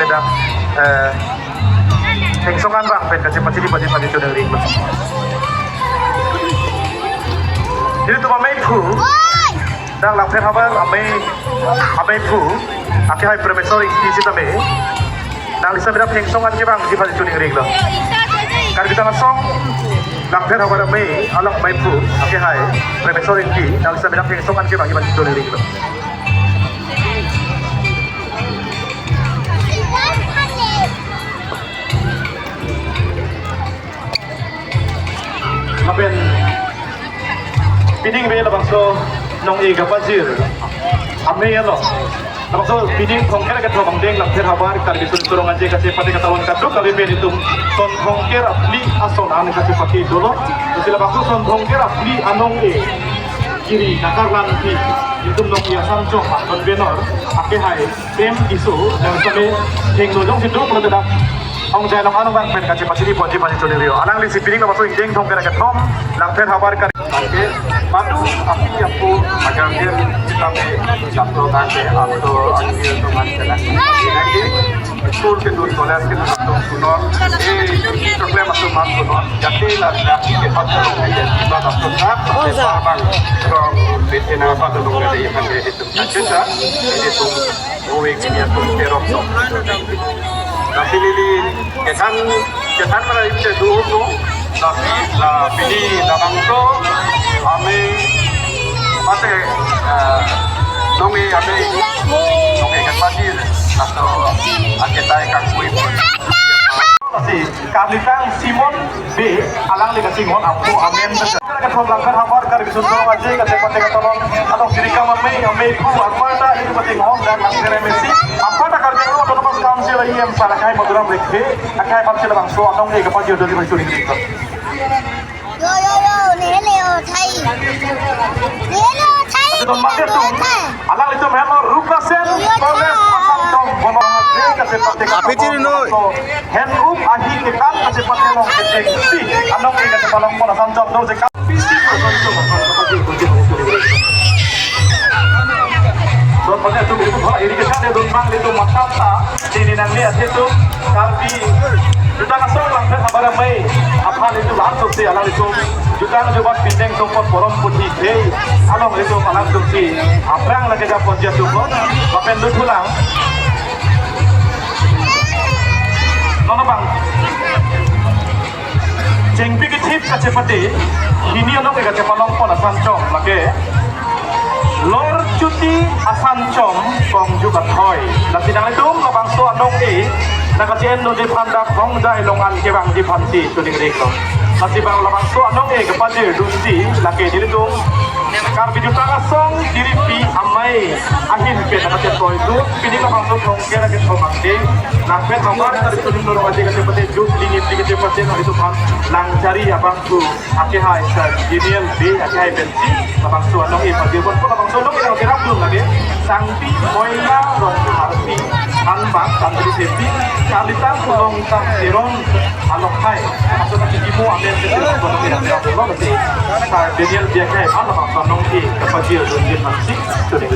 medak hengsongan bang pen kasi pati itu dari ring. Jadi tu mamai pu dang lang pen habar amai pu aki hai profesor di situ me dang lisa medak hengsongan ke bang di pati itu ring lo. Karena kita langsung lang pen habar amai alang mai pu aki hai profesor di dang lisa medak hengsongan ke bang di pati itu ring lo. Aben pining be labang so nong e gapajir ame yalo labang so pining khongker ka thobang deng lang ther habar kar gi sun turong anje kasi pati katawan kadro kali be nitum son khongker apli ason an kasi pati dolo to sila bang so son khongker apli anong e kiri nakarlan ti nitum nong ya samjong an benor ake hai tem isu nang sabe theng no jong situ produk ông già long anong bang pen kasi pasidi ponji pani choli rio anang li sipiring na maso indeng thong kera kathom lang phen habar kar ke madu api apu agar dia kita me jatuh tante atau akhir teman jalan lagi school ke dur college ke dur sunor problem masuk mat sunor jati lah ke pasal aja kita masuk tak bang from betena apa tu dong ada yang ada itu saja itu owe kimia tu terok tapi lilin kesan mana itu dulu tapi la pilih dalam tu kami mate nongi kan pasir atau kita ikan kuih masih kami kan Simon B alang dengan Simon aku amin kita melakukan hamar kar bisu tolong aja kita pakai tolong atau diri kami ku apa itu penting ngomong dan remesi apa tak kerja lu atau pas council lagi yang salah kai maduram rekhe akai council bang so atau ngai kapal jodoh di baju ini yo nele thai itu makan tu alang itu memang rukasen proses atau bolong aja kita pakai hand up ahi kita kasi pakai long kecil si anong ngai kasi palong mo na samjom do se kapisi konsul so pada tu itu bhai irrigation dia dumbang itu matata ini nanti itu karbi juta kasong lang kabar mai apal itu langsung si alang itu juta coba pindeng tongkot borom putih deh along itu langsung si aprang lagi dah ponjat tu kok bapen lu pulang nono bang jengpi kecip kacepati ini along ke kacepalong pon asancong lagi Lor cuti asancom kong juga toy. Dan sidang itu labang so anong nakasien no di pandak kong dai longan kebang di panti tuling reko. Masih bang labang so anong kepada dusi laki diri tu kar bijuta asong diri pi amai akhir pe nakasien toy itu pini labang so kong kera ke thomangde nakpe thamar dari tuling dorong aja ke sepete jus lingit ke sepete no itu pan langcari abang tu ake hai sa genial be ake hai bensi labang so anong pagi pun labang so anong yang kerap belum lagi sangpi moila rong harpi anbang santri sepi kalitan kulong tang siron alok hai maksudnya kikimu ambil sesuatu untuk tidak berapa masih Daniel dia kayak apa nongki kepada dia masih sudah